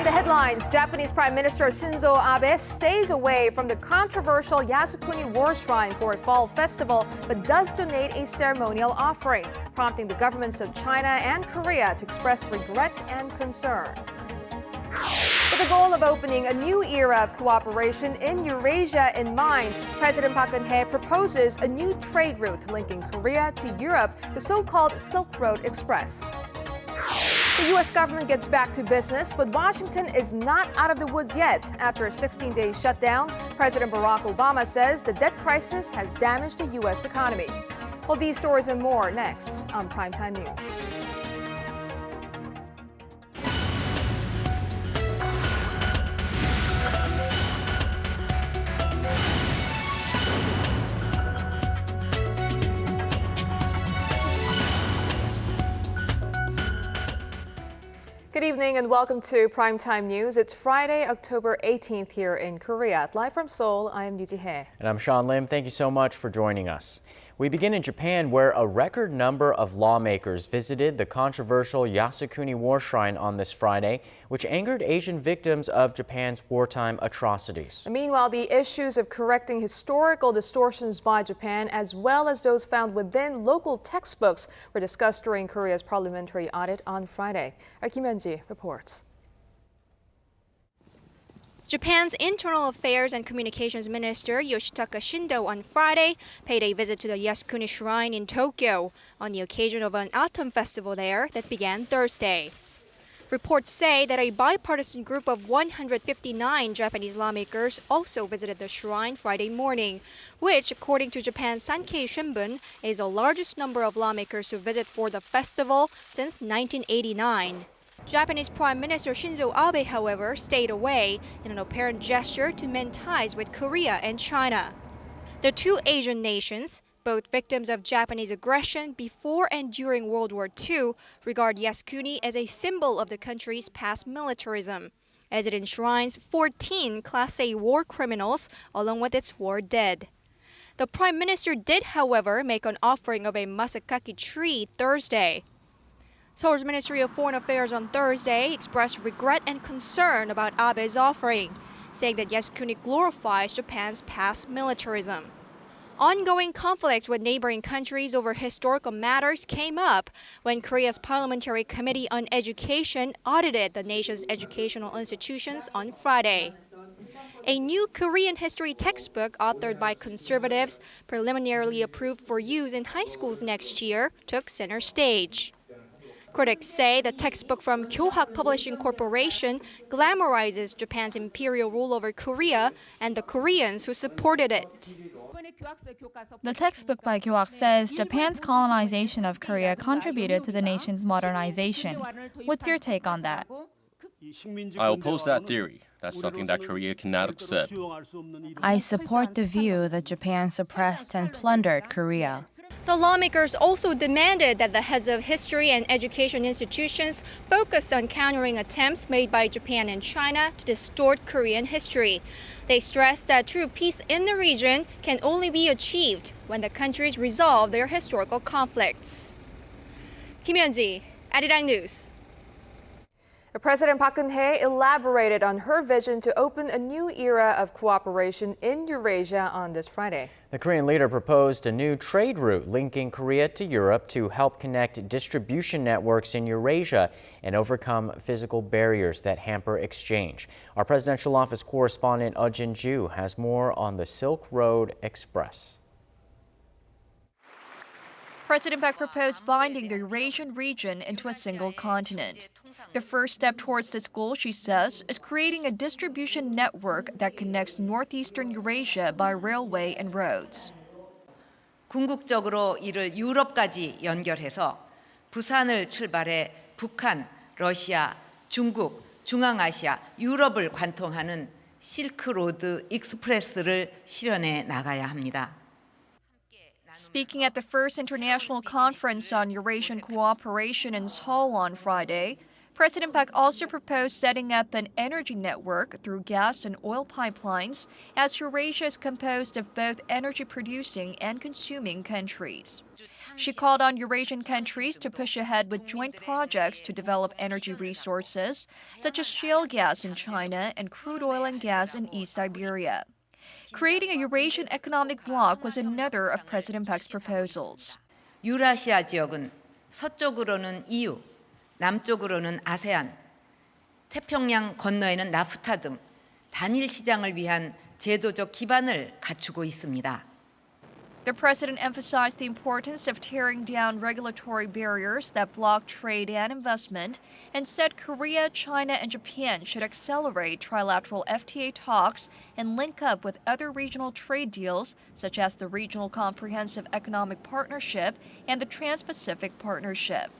the headlines, Japanese Prime Minister Shinzo Abe stays away from the controversial Yasukuni War Shrine for a fall festival, but does donate a ceremonial offering, prompting the governments of China and Korea to express regret and concern. With the goal of opening a new era of cooperation in Eurasia in mind, President Park Geun-hye proposes a new trade route linking Korea to Europe, the so-called Silk Road Express. The U.S. government gets back to business, but Washington is not out of the woods yet. After a 16-day shutdown, President Barack Obama says the debt crisis has damaged the U.S. economy. Well, these stories and more next on Primetime News. Good evening and welcome to Primetime News. It's Friday, October 18th here in Korea. Live from Seoul, I am Yoo Ji-hye. And I'm Sean Lim. Thank you so much for joining us. We begin in Japan, where a record number of lawmakers visited the controversial Yasukuni War Shrine on this Friday, which angered Asian victims of Japan's wartime atrocities. Meanwhile, the issues of correcting historical distortions by Japan, as well as those found within local textbooks, were discussed during Korea's parliamentary audit on Friday. Our Kim Hyun-ji reports. Japan's Internal Affairs and Communications Minister Yoshitaka Shindo on Friday paid a visit to the Yasukuni Shrine in Tokyo on the occasion of an autumn festival there that began Thursday. Reports say that a bipartisan group of 159 Japanese lawmakers also visited the shrine Friday morning, which, according to Japan's Sankei Shimbun, is the largest number of lawmakers who visit for the festival since 1989. Japanese Prime Minister Shinzo Abe, however, stayed away in an apparent gesture to mend ties with Korea and China. The two Asian nations, both victims of Japanese aggression before and during World War II, regard Yasukuni as a symbol of the country's past militarism, as it enshrines 14 Class A war criminals along with its war dead. The Prime Minister did, however, make an offering of a masakaki tree Thursday. Seoul's Ministry of Foreign Affairs on Thursday expressed regret and concern about Abe's offering, saying that Yasukuni glorifies Japan's past militarism. Ongoing conflicts with neighboring countries over historical matters came up when Korea's Parliamentary Committee on Education audited the nation's educational institutions on Friday. A new Korean history textbook authored by conservatives, preliminarily approved for use in high schools next year, took center stage. Critics say the textbook from Kyohak Publishing Corporation glamorizes Japan's imperial rule over Korea and the Koreans who supported it. The textbook by Kyohak says Japan's colonization of Korea contributed to the nation's modernization. What's your take on that? I oppose that theory. That's something that Korea cannot accept. I support the view that Japan suppressed and plundered Korea. The lawmakers also demanded that the heads of history and education institutions focus on countering attempts made by Japan and China to distort Korean history. They stressed that true peace in the region can only be achieved when the countries resolve their historical conflicts. Kim Hyun-ji, Arirang News. President Park Geun-hye elaborated on her vision to open a new era of cooperation in Eurasia on this Friday. The Korean leader proposed a new trade route linking Korea to Europe to help connect distribution networks in Eurasia and overcome physical barriers that hamper exchange. Our presidential office correspondent Eun Ju has more on the Silk Road Express. President Park proposed binding the Eurasian region into a single continent. The first step towards this goal, she says, is creating a distribution network that connects northeastern Eurasia by railway and roads. 궁극적으로 이를 유럽까지 연결해서 부산을 출발해 북한, 러시아, 중국, 중앙아시아, 유럽을 관통하는 실크로드 익스프레스를 실현해 나가야 합니다. Speaking at the first international conference on Eurasian cooperation in Seoul on Friday, President Park also proposed setting up an energy network through gas and oil pipelines, as Eurasia is composed of both energy-producing and consuming countries. She called on Eurasian countries to push ahead with joint projects to develop energy resources, such as shale gas in China and crude oil and gas in East Siberia. Creating a Eurasian economic bloc was another of President Park's proposals. 유라시아 지역은 서쪽으로는 EU, 남쪽으로는 아세안, 태평양 건너에는 나프타 등 단일 시장을 위한 제도적 기반을 갖추고 있습니다. The president emphasized the importance of tearing down regulatory barriers that block trade and investment, and said Korea, China, and Japan should accelerate trilateral FTA talks and link up with other regional trade deals, such as the Regional Comprehensive Economic Partnership and the Trans-Pacific Partnership.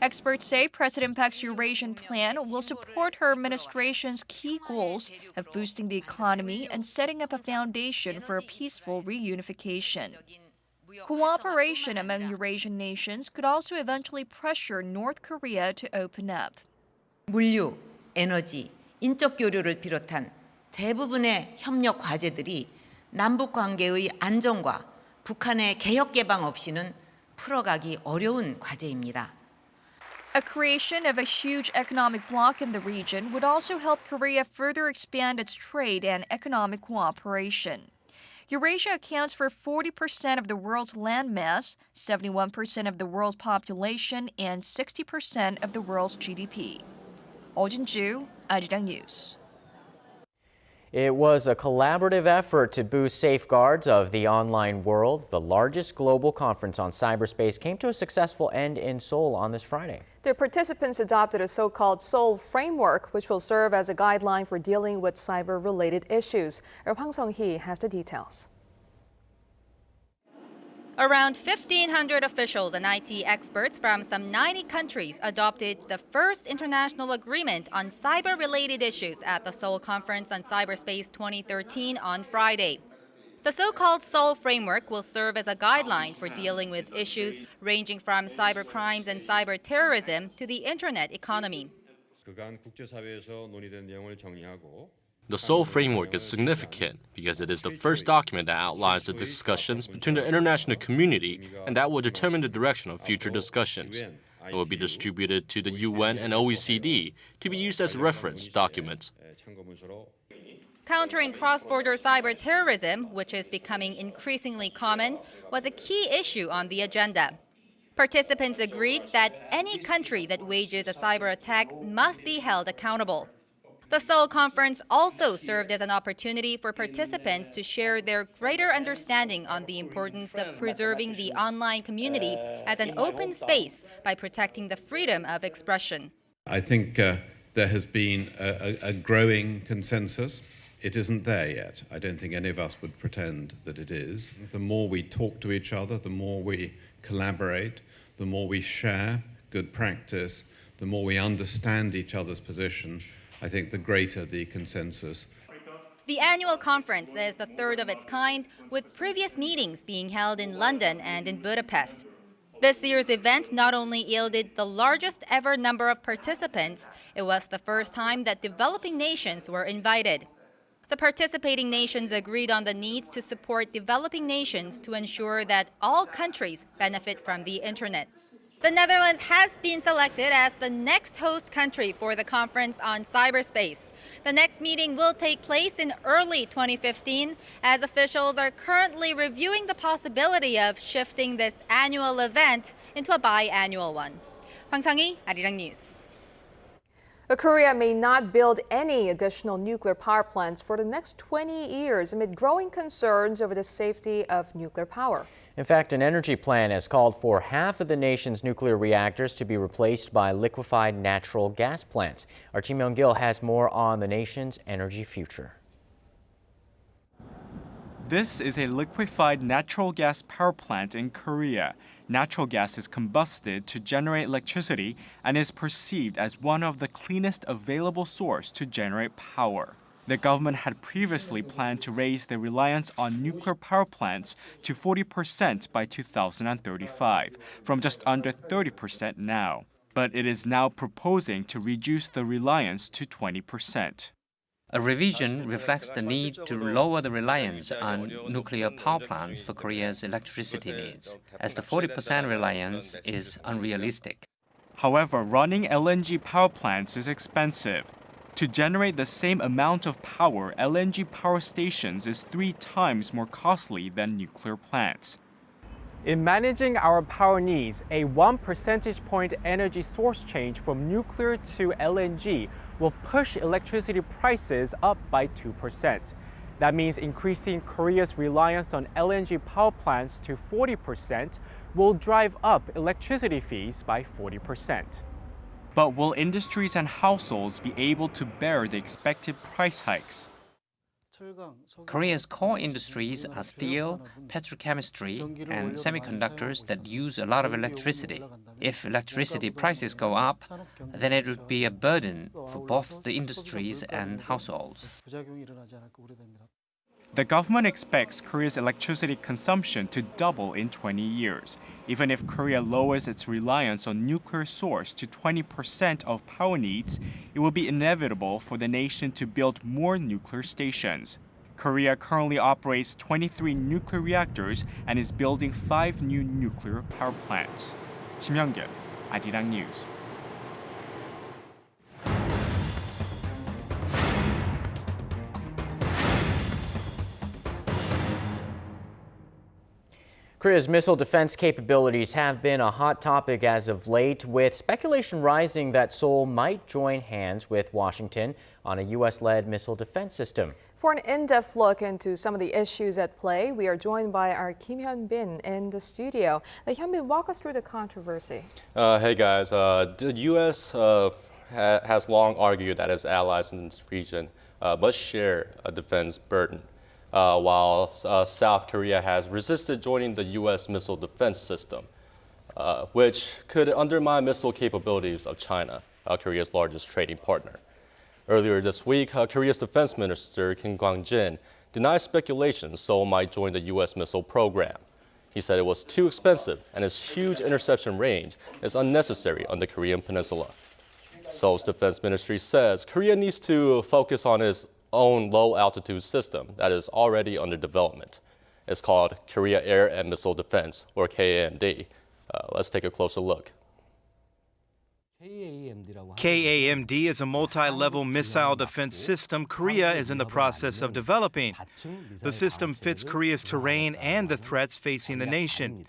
Experts say President Park's Eurasian plan will support her administration's key goals of boosting the economy and setting up a foundation for a peaceful reunification. Cooperation among Eurasian nations could also eventually pressure North Korea to open up. 물류, 에너지, 인적 교류를 비롯한 대부분의 협력 과제들이 남북 관계의 안정과 북한의 개혁 개방 없이는 풀어가기 어려운 과제입니다. A creation of a huge economic bloc in the region would also help Korea further expand its trade and economic cooperation. Eurasia accounts for 40% of the world's landmass, 71% of the world's population, and 60% of the world's GDP. Oh Jin-ju, Arirang News. It was a collaborative effort to boost safeguards of the online world. The largest global conference on cyberspace came to a successful end in Seoul on this Friday. The participants adopted a so-called Seoul framework, which will serve as a guideline for dealing with cyber-related issues. Hwang Sung-hee has the details. Around 1,500 officials and IT experts from some 90 countries adopted the first international agreement on cyber-related issues at the Seoul Conference on Cyberspace 2013 on Friday. The so-called Seoul framework will serve as a guideline for dealing with issues ranging from cybercrimes and cyber-terrorism to the internet economy. The Seoul framework is significant because it is the first document that outlines the discussions between the international community and that will determine the direction of future discussions. It will be distributed to the UN and OECD to be used as reference documents. Countering cross-border cyber-terrorism, which is becoming increasingly common, was a key issue on the agenda. Participants agreed that any country that wages a cyber attack must be held accountable. The Seoul conference also served as an opportunity for participants to share their greater understanding on the importance of preserving the online community as an open space by protecting the freedom of expression. I think there has been a growing consensus. It isn't there yet. I don't think any of us would pretend that it is. The more we talk to each other, the more we collaborate, the more we share good practice, the more we understand each other's position, I think the greater the consensus. The annual conference is the third of its kind, with previous meetings being held in London and in Budapest. This year's event not only yielded the largest ever number of participants, it was the first time that developing nations were invited. The participating nations agreed on the need to support developing nations to ensure that all countries benefit from the internet. The Netherlands has been selected as the next host country for the conference on cyberspace. The next meeting will take place in early 2015, as officials are currently reviewing the possibility of shifting this annual event into a biannual one. Hwang Sung-hee, Arirang News. Korea may not build any additional nuclear power plants for the next 20 years amid growing concerns over the safety of nuclear power. In fact, an energy plan has called for half of the nation's nuclear reactors to be replaced by liquefied natural gas plants. Our Ji Myung-gil has more on the nation's energy future. This is a liquefied natural gas power plant in Korea. Natural gas is combusted to generate electricity and is perceived as one of the cleanest available sources to generate power. The government had previously planned to raise the reliance on nuclear power plants to 40% by 2035, from just under 30% now. but it is now proposing to reduce the reliance to 20%. A revision reflects the need to lower the reliance on nuclear power plants for Korea's electricity needs, as the 40% reliance is unrealistic. However, running LNG power plants is expensive. To generate the same amount of power, LNG power stations is 3 times more costly than nuclear plants. In managing our power needs, a 1 percentage point energy source change from nuclear to LNG will push electricity prices up by 2%. That means increasing Korea's reliance on LNG power plants to 40% will drive up electricity fees by 40%. But will industries and households be able to bear the expected price hikes? Korea's core industries are steel, petrochemistry, and semiconductors that use a lot of electricity. If electricity prices go up, then it would be a burden for both the industries and households. The government expects Korea's electricity consumption to double in 20 years. Even if Korea lowers its reliance on nuclear source to 20% of power needs, it will be inevitable for the nation to build more nuclear stations. Korea currently operates 23 nuclear reactors and is building 5 new nuclear power plants. 심영균, Arirang News. Korea's missile defense capabilities have been a hot topic as of late, with speculation rising that Seoul might join hands with Washington on a U.S.-led missile defense system. For an in-depth look into some of the issues at play, we are joined by our Kim Hyun-bin in the studio. Hyun-bin, walk us through the controversy. Hey guys, the U.S. Has long argued that its allies in this region must share a defense burden. While South Korea has resisted joining the U.S. missile defense system, which could undermine missile capabilities of China, Korea's largest trading partner. Earlier this week, Korea's defense minister Kim Kwang-jin denied speculation Seoul might join the U.S. missile program. He said it was too expensive and its huge interception range is unnecessary on the Korean peninsula. Seoul's defense ministry says Korea needs to focus on its own low-altitude system that is already under development. It's called Korea Air and Missile Defense, or KAMD. Let's take a closer look. KAMD is a multi-level missile defense system Korea is in the process of developing. The system fits Korea's terrain and the threats facing the nation.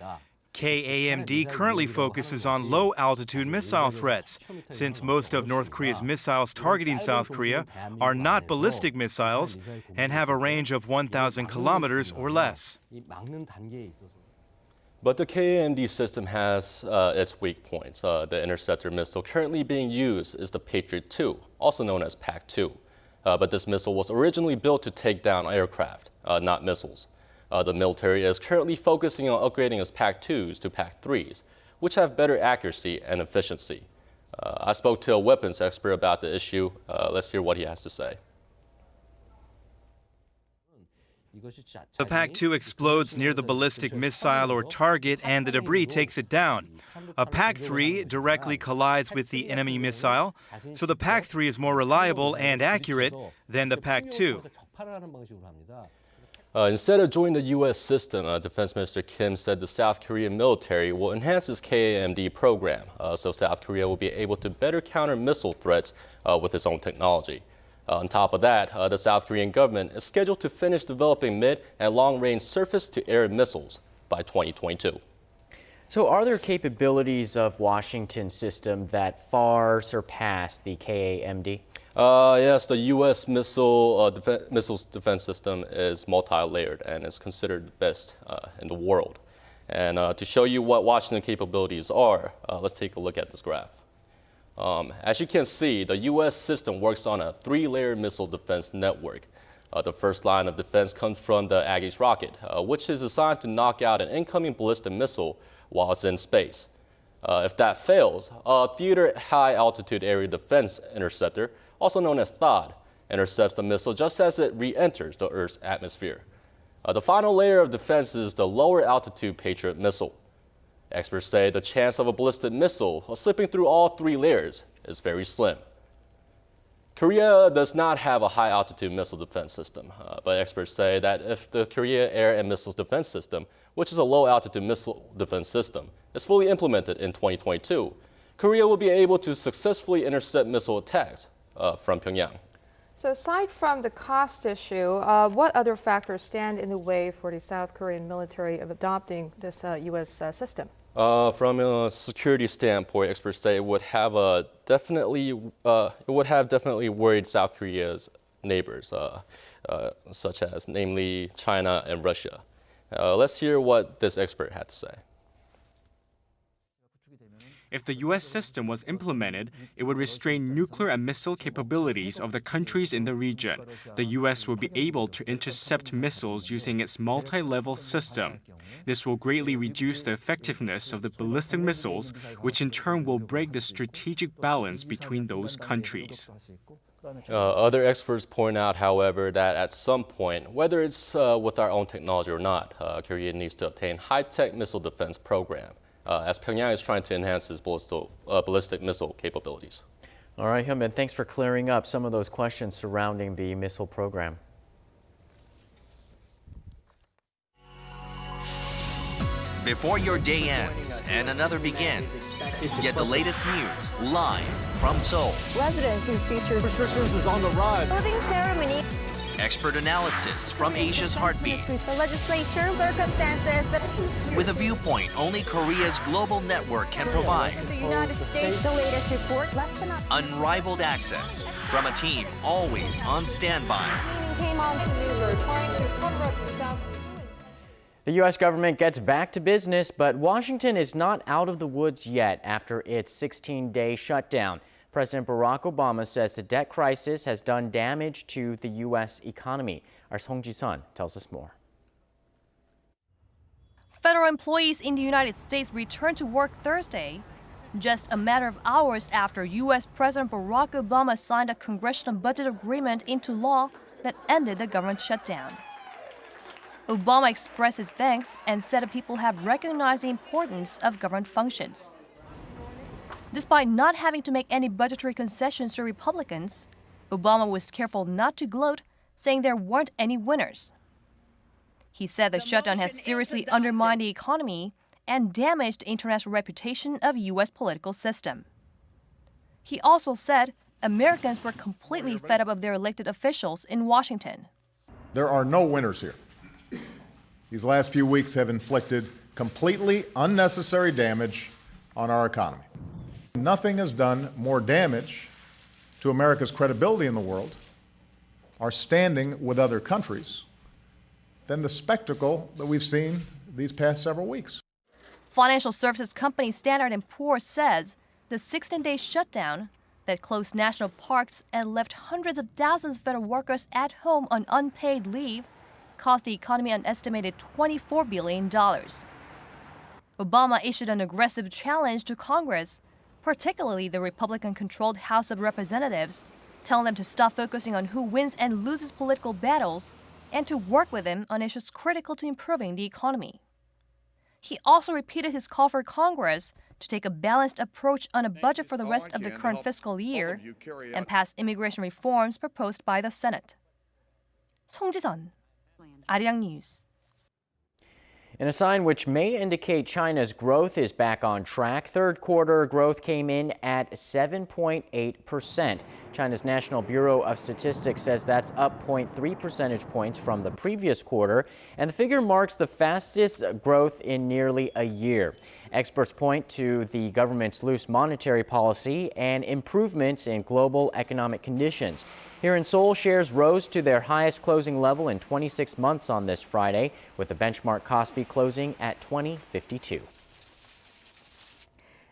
KAMD currently focuses on low-altitude missile threats, since most of North Korea's missiles targeting South Korea are not ballistic missiles and have a range of 1,000 kilometers or less. But the KAMD system has its weak points. The interceptor missile currently being used is the Patriot II, also known as PAC-2. But this missile was originally built to take down aircraft, not missiles. The military is currently focusing on upgrading its PAC-2s to PAC-3s, which have better accuracy and efficiency. I spoke to a weapons expert about the issue. Let's hear what he has to say. The PAC-2 explodes near the ballistic missile or target and the debris takes it down. A PAC-3 directly collides with the enemy missile, so the PAC-3 is more reliable and accurate than the PAC-2. Instead of joining the U.S. system, Defense Minister Kim said the South Korean military will enhance its KAMD program, so South Korea will be able to better counter missile threats with its own technology. On top of that, the South Korean government is scheduled to finish developing mid- and long-range surface-to-air missiles by 2022. So are there capabilities of Washington's system that far surpass the KAMD? Yes, the U.S. missile defense system is multi-layered and is considered the best in the world. And to show you what Washington capabilities are, let's take a look at this graph. As you can see, the U.S. system works on a 3-layer missile defense network. The first line of defense comes from the Aegis rocket, which is designed to knock out an incoming ballistic missile while it's in space. If that fails, a theater high-altitude area defense interceptor, also known as THAAD, intercepts the missile just as it re-enters the Earth's atmosphere. The final layer of defense is the lower altitude Patriot missile. Experts say the chance of a ballistic missile slipping through all three layers is very slim. Korea does not have a high-altitude missile defense system, but experts say that if the Korea Air and Missiles Defense System, which is a low-altitude missile defense system, is fully implemented in 2022, Korea will be able to successfully intercept missile attacks from Pyongyang. So aside from the cost issue, what other factors stand in the way for the South Korean military of adopting this U.S. system? From a security standpoint, experts say it would have definitely worried South Korea's neighbors, such as namely China and Russia. Let's hear what this expert had to say. If the U.S. system was implemented, it would restrain nuclear and missile capabilities of the countries in the region. The U.S. will be able to intercept missiles using its multi-level system. This will greatly reduce the effectiveness of the ballistic missiles, which in turn will break the strategic balance between those countries. Other experts point out, however, that at some point, whether it's with our own technology or not, Korea needs to obtain high-tech missile defense program, as Pyongyang is trying to enhance its ballistic missile capabilities. All right, Hyunbin, thanks for clearing up some of those questions surrounding the missile program. Before your day ends and another begins, get the latest news live from Seoul. Residents whose features restrictions is on the rise. Closing ceremony. Expert analysis from Asia's heartbeat. The legislature circumstances. With a viewpoint only Korea's global network can provide. The United States, the latest report. Less than unrivaled access from a team always on standby. Came on to maneuver, trying to cover up the South. The U.S. government gets back to business, but Washington is not out of the woods yet after its 16-day shutdown. President Barack Obama says the debt crisis has done damage to the U.S. economy. Our Song Ji-sun tells us more. Federal employees in the United States returned to work Thursday, just a matter of hours after U.S. President Barack Obama signed a congressional budget agreement into law that ended the government shutdown. Obama expressed his thanks and said that people have recognized the importance of government functions. Despite not having to make any budgetary concessions to Republicans, Obama was careful not to gloat, saying there weren't any winners. He said the shutdown had seriously undermined the economy and damaged the international reputation of the U.S. political system. He also said Americans were completely fed up of their elected officials in Washington. There are no winners here. These last few weeks have inflicted completely unnecessary damage on our economy. Nothing has done more damage to America's credibility in the world, our standing with other countries, than the spectacle that we've seen these past several weeks. Financial services company Standard & Poor's says the 16-day shutdown that closed national parks and left hundreds of thousands of federal workers at home on unpaid leave cost the economy an estimated $24 billion. Obama issued an aggressive challenge to Congress, particularly the Republican-controlled House of Representatives, telling them to stop focusing on who wins and loses political battles and to work with him on issues critical to improving the economy. He also repeated his call for Congress to take a balanced approach on a budget for the rest of the current fiscal year and pass immigration reforms proposed by the Senate. Song Ji-sun, Arirang News. In a sign which may indicate China's growth is back on track, third quarter growth came in at 7.8%. China's National Bureau of Statistics says that's up 0.3 percentage points from the previous quarter, and the figure marks the fastest growth in nearly a year. Experts point to the government's loose monetary policy and improvements in global economic conditions. Here in Seoul, shares rose to their highest closing level in 26 months on this Friday, with the benchmark Kospi closing at 2052.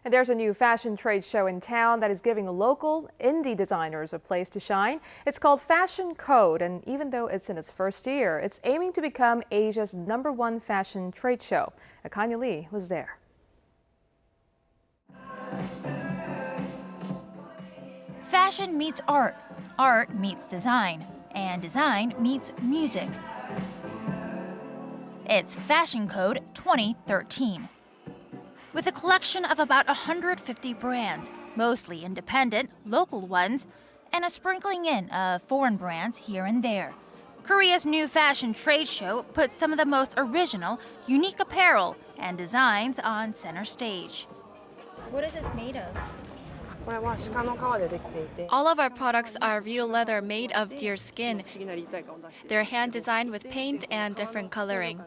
And there's a new fashion trade show in town that is giving local indie designers a place to shine. It's called Fashion Code, and even though it's in its first year, it's aiming to become Asia's #1 fashion trade show. Akanya Lee was there. Fashion meets art, art meets design, and design meets music. It's Fashion Code 2013. with a collection of about 150 brands, mostly independent, local ones, and a sprinkling in of foreign brands here and there. Korea's new fashion trade show puts some of the most original, unique apparel and designs on center stage. What is this made of? All of our products are real leather made of deer skin. They're hand designed with paint and different coloring.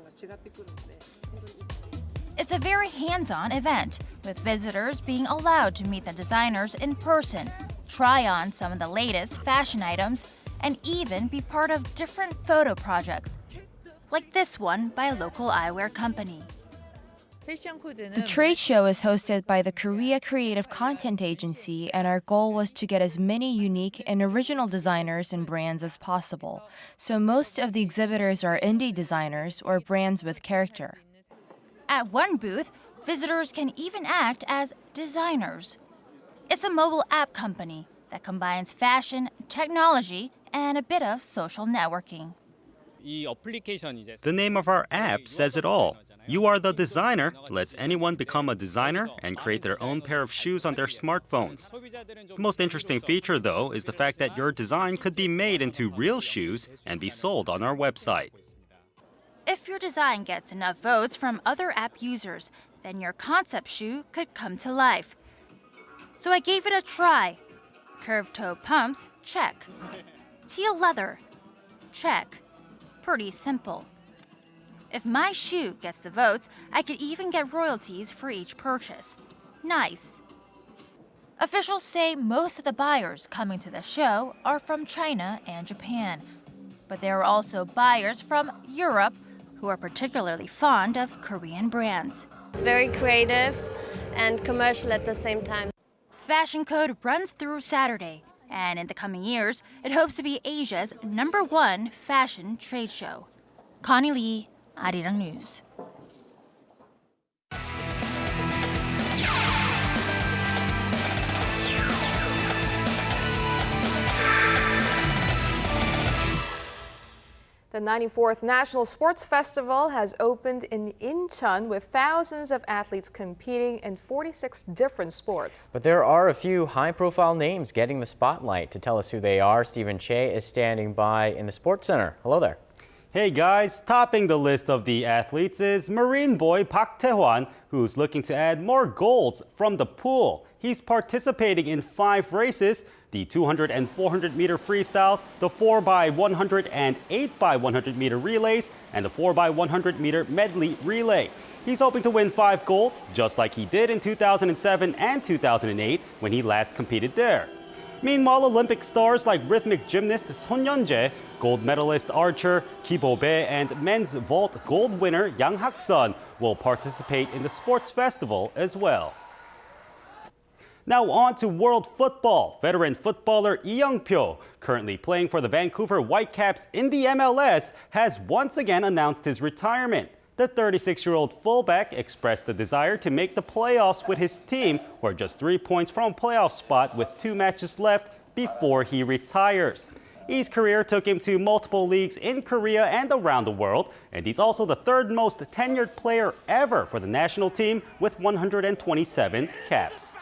It's a very hands-on event, with visitors being allowed to meet the designers in person, try on some of the latest fashion items, and even be part of different photo projects, like this one by a local eyewear company. The trade show is hosted by the Korea Creative Content Agency, and our goal was to get as many unique and original designers and brands as possible. So most of the exhibitors are indie designers or brands with character. At one booth, visitors can even act as designers. It's a mobile app company that combines fashion, technology, and a bit of social networking. The name of our app says it all. You are the designer lets anyone become a designer and create their own pair of shoes on their smartphones. The most interesting feature, though, is the fact that your design could be made into real shoes and be sold on our website. If your design gets enough votes from other app users, then your concept shoe could come to life. So I gave it a try. Curved toe pumps, check. Teal leather, check. Pretty simple. If my shoe gets the votes, I could even get royalties for each purchase. Nice. Officials say most of the buyers coming to the show are from China and Japan. But there are also buyers from Europe who are particularly fond of Korean brands. It's very creative and commercial at the same time. Fashion Code runs through Saturday, and in the coming years, it hopes to be Asia's #1 fashion trade show. Connie Lee, Arirang News. The 94th National Sports Festival has opened in Incheon with thousands of athletes competing in 46 different sports. But there are a few high-profile names getting the spotlight. To tell us who they are, Stephen Che is standing by in the Sports Center. Hello there. Hey guys, topping the list of the athletes is Marine boy Park Tae-hwan, who's looking to add more golds from the pool. He's participating in 5 races, the 200 and 400 meter freestyles, the 4x100 and 8x100 meter relays, and the 4x100 meter medley relay. He's hoping to win 5 golds, just like he did in 2007 and 2008 when he last competed there. Meanwhile, Olympic stars like rhythmic gymnast Son Yeon-jae, gold medalist archer Ki Bo-bae, and men's vault gold winner Yang Hak-sun will participate in the sports festival as well. Now on to world football. Veteran footballer Lee Young-pyo, currently playing for the Vancouver Whitecaps in the MLS, has once again announced his retirement. The 36-year-old fullback expressed the desire to make the playoffs with his team, who are just 3 points from a playoff spot with 2 matches left before he retires. Lee's career took him to multiple leagues in Korea and around the world, and he's also the 3rd most tenured player ever for the national team with 127 caps.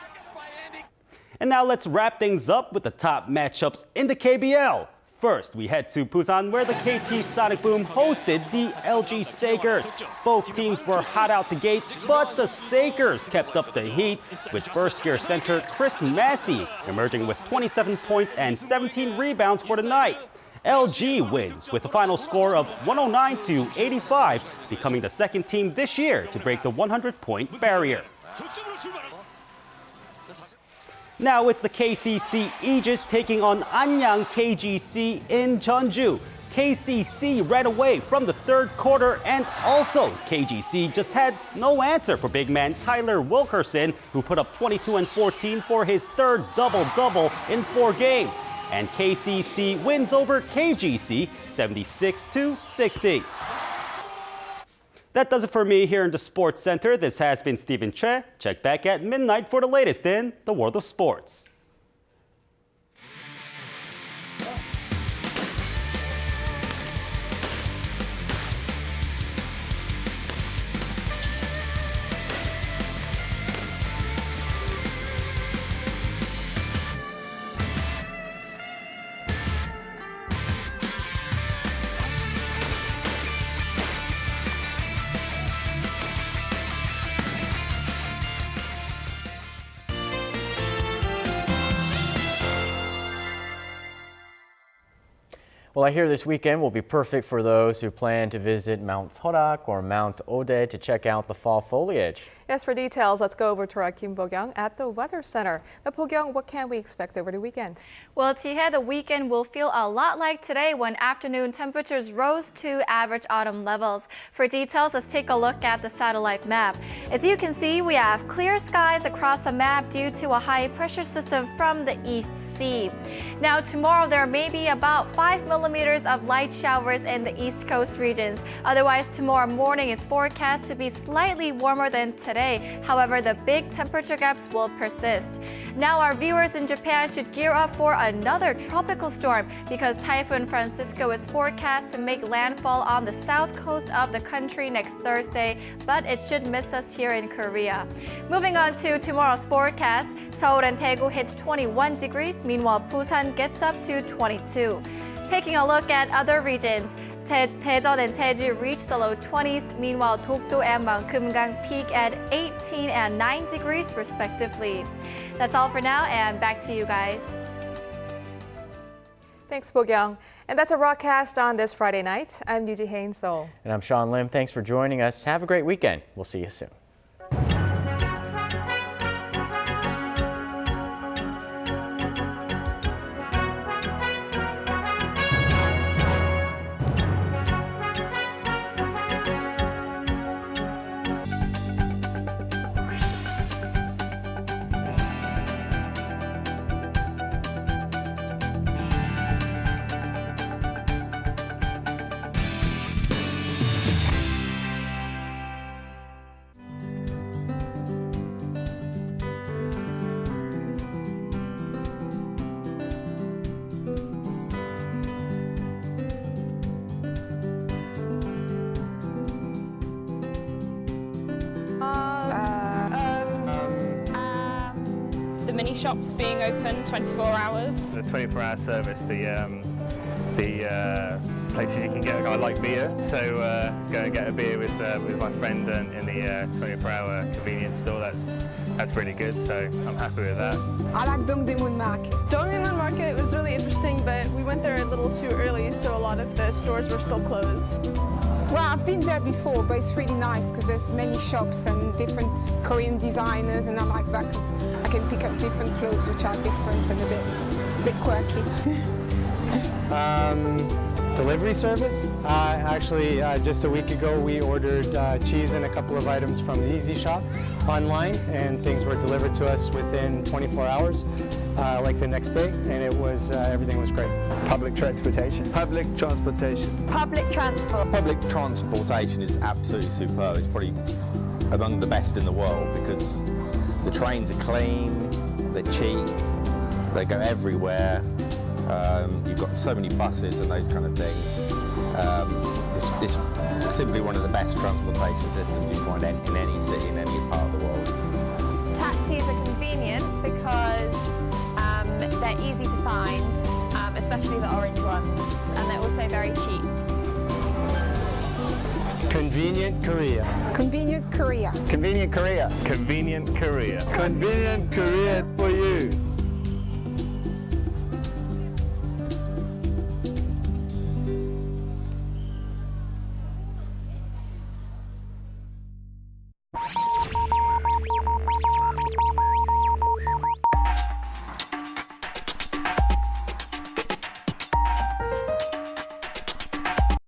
And now let's wrap things up with the top matchups in the KBL. First, we head to Busan, where the KT Sonic Boom hosted the LG Sakers. Both teams were hot out the gate, but the Sakers kept up the heat, with first-year center Chris Massey emerging with 27 points and 17 rebounds for the night. LG wins with a final score of 109-85, becoming the 2nd team this year to break the 100-point barrier. Now it's the KCC Aegis taking on Anyang KGC in Jeonju. KCC ran away from the 3rd quarter, and also KGC just had no answer for big man Tyler Wilkerson, who put up 22 and 14 for his 3rd double-double in 4 games. And KCC wins over KGC 76-60. That does it for me here in the Sports Center. This has been Stephen Che. Check back at midnight for the latest in the world of sports. Well, I hear this weekend will be perfect for those who plan to visit Mount Seorak or Mount Ode to check out the fall foliage. Yes, for details, let's go over to our Kim Bo-kyung at the Weather Center. Now, Bo-kyung, what can we expect over the weekend? Well, Ji-hye, the weekend will feel a lot like today when afternoon temperatures rose to average autumn levels. For details, let's take a look at the satellite map. As you can see, we have clear skies across the map due to a high pressure system from the East Sea. Now, tomorrow there may be about 5 millimeters of light showers in the East Coast regions. Otherwise, tomorrow morning is forecast to be slightly warmer than today. However, the big temperature gaps will persist. Now, our viewers in Japan should gear up for another tropical storm because Typhoon Francisco is forecast to make landfall on the south coast of the country next Thursday, but it should miss us here in Korea. Moving on to tomorrow's forecast, Seoul and Daegu hits 21 degrees, meanwhile Busan gets up to 22. Taking a look at other regions, Daejeon and Jeju reach the low 20s. Meanwhile, Dokdo and Mount Kumgang peak at 18 and 9 degrees respectively. That's all for now, and back to you guys. Thanks, Bo-kyung. And that's a broadcast on this Friday night. I'm Yoo Ji-hye in Seoul. And I'm Sean Lim. Thanks for joining us. Have a great weekend. We'll see you soon. The mini shops being open 24 hours. The 24-hour service, the places you can get a guy like beer, so go and get a beer with my friend in the 24-hour convenience store. That's really good, so I'm happy with that. I like Dongdaemun Market. Dongdaemun Market was really interesting, but we went there a little too early, so a lot of the stores were still closed. Well, I've been there before, but it's really nice because there's many shops and different Korean designers, and I like that because I can pick up different clothes which are different and a bit quirky. Delivery service. Actually, just a week ago, we ordered cheese and a couple of items from the Easy Shop online, and things were delivered to us within 24 hours, like the next day, and it was everything was great. Public transportation. Public transportation. Public transport. Public transportation is absolutely superb. It's probably among the best in the world because the trains are clean, they're cheap, they go everywhere. You've got so many buses and those kind of things. It's simply one of the best transportation systems you find in any city, in any part of the world. Taxis are convenient because they're easy to find, especially the orange ones, and they're also very cheap. Convenient Korea. Convenient Korea. Convenient Korea. Convenient Korea. Convenient Korea for